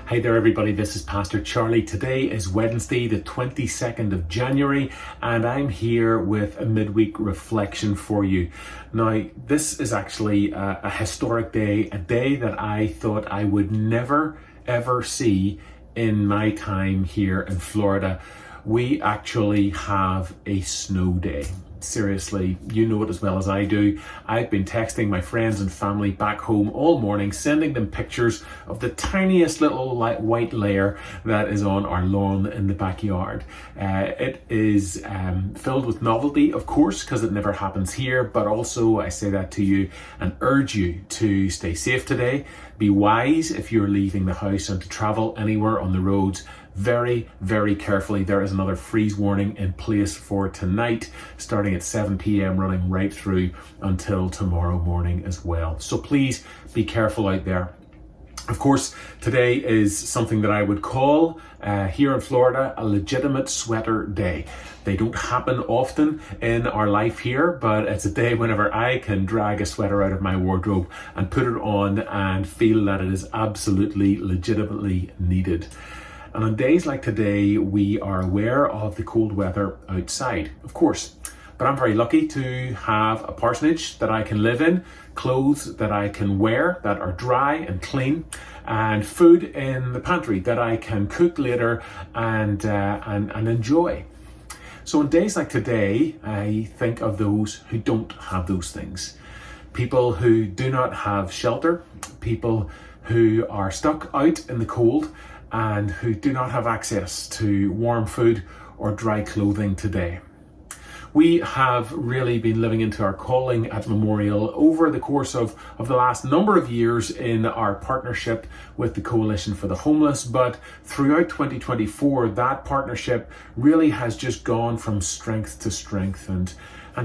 Hi there everybody, this is Pastor Charlie. Today is Wednesday the 22nd of January and I'm here with a midweek reflection for you. Now this is actually a historic day, a day that I thought I would never ever see in my time here in Florida. We actually have a snow day. Seriously, you know it as well as I do. I've been texting my friends and family back home all morning, sending them pictures of the tiniest little white layer that is on our lawn in the backyard. It is filled with novelty, of course, because it never happens here, but also I say that to you and urge you to stay safe today. Be wise if you're leaving the house and to travel anywhere on the roads very, very carefully. There is another freeze warning in place for tonight, starting at 7 p.m, running right through until tomorrow morning as well. So please be careful out there. Of course, today is something that I would call, here in Florida, a legitimate sweater day. They don't happen often in our life here, but it's a day whenever I can drag a sweater out of my wardrobe and put it on and feel that it is absolutely, legitimately needed. And on days like today, we are aware of the cold weather outside, of course. But I'm very lucky to have a parsonage that I can live in, clothes that I can wear that are dry and clean, and food in the pantry that I can cook later and enjoy. So on days like today, I think of those who don't have those things. People who do not have shelter, people who are stuck out in the cold, and who do not have access to warm food or dry clothing today. We have really been living into our calling at Memorial over the course of the last number of years in our partnership with the Coalition for the Homeless, but throughout 2024 that partnership really has just gone from strength to strength, and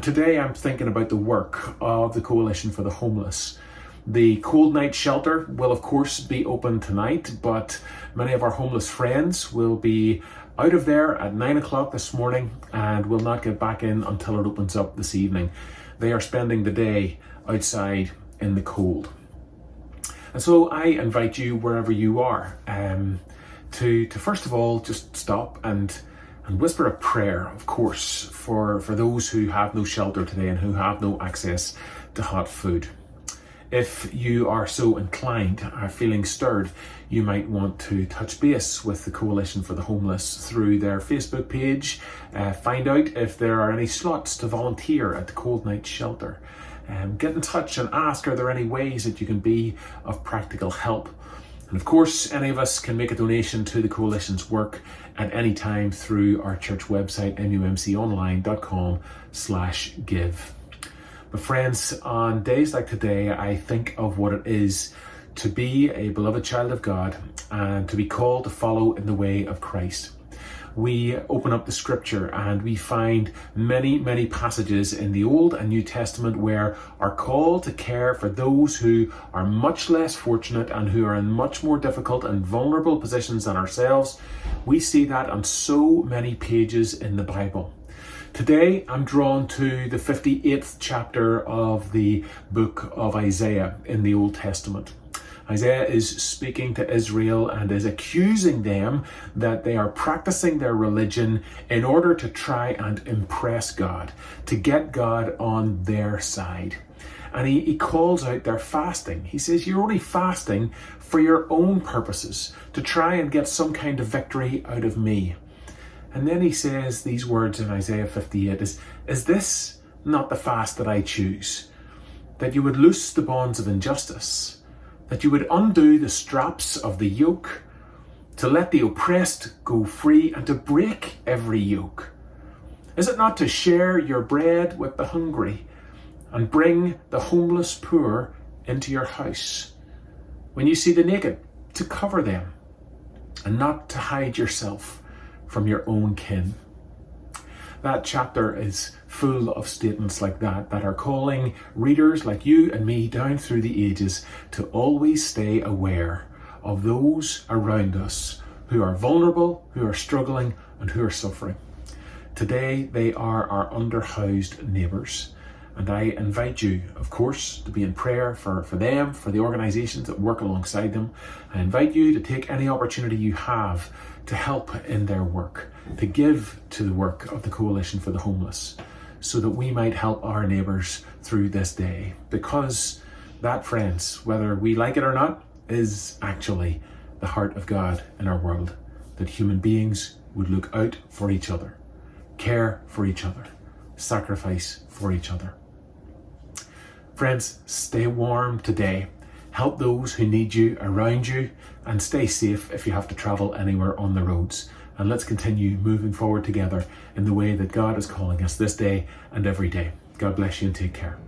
today I'm thinking about the work of the Coalition for the Homeless. The cold night shelter will of course be open tonight, but many of our homeless friends will be out of there at 9 o'clock this morning and will not get back in until it opens up this evening. They are spending the day outside in the cold. And so I invite you, wherever you are, to first of all just stop and whisper a prayer, of course, for those who have no shelter today and who have no access to hot food. If you are so inclined, are feeling stirred, you might want to touch base with the Coalition for the Homeless through their Facebook page. Find out if there are any slots to volunteer at the Cold Night Shelter. Get in touch and ask, are there any ways that you can be of practical help? And of course, any of us can make a donation to the Coalition's work at any time through our church website, mumconline.com/give. But friends, on days like today, I think of what it is to be a beloved child of God and to be called to follow in the way of Christ. We open up the scripture and we find many, many passages in the Old and New Testament where our call to care for those who are much less fortunate and who are in much more difficult and vulnerable positions than ourselves. We see that on so many pages in the Bible. Today, I'm drawn to the 58th chapter of the book of Isaiah in the Old Testament. Isaiah is speaking to Israel and is accusing them that they are practicing their religion in order to try and impress God, to get God on their side. And he calls out their fasting. He says, you're only fasting for your own purposes, to try and get some kind of victory out of me. And then he says these words in Isaiah 58, is this not the fast that I choose? That you would loose the bonds of injustice, that you would undo the straps of the yoke, to let the oppressed go free and to break every yoke. Is it not to share your bread with the hungry and bring the homeless poor into your house? When you see the naked, to cover them and not to hide yourself from your own kin. That chapter is full of statements like that are calling readers like you and me down through the ages to always stay aware of those around us who are vulnerable, who are struggling, and who are suffering. Today, they are our underhoused neighbours. And I invite you, of course, to be in prayer for them, for the organisations that work alongside them. I invite you to take any opportunity you have to help in their work, to give to the work of the Coalition for the Homeless, so that we might help our neighbours through this day. Because that, friends, whether we like it or not, is actually the heart of God in our world, that human beings would look out for each other, care for each other, sacrifice for each other. Friends, stay warm today. Help those who need you around you, and stay safe if you have to travel anywhere on the roads. And let's continue moving forward together in the way that God is calling us this day and every day. God bless you and take care.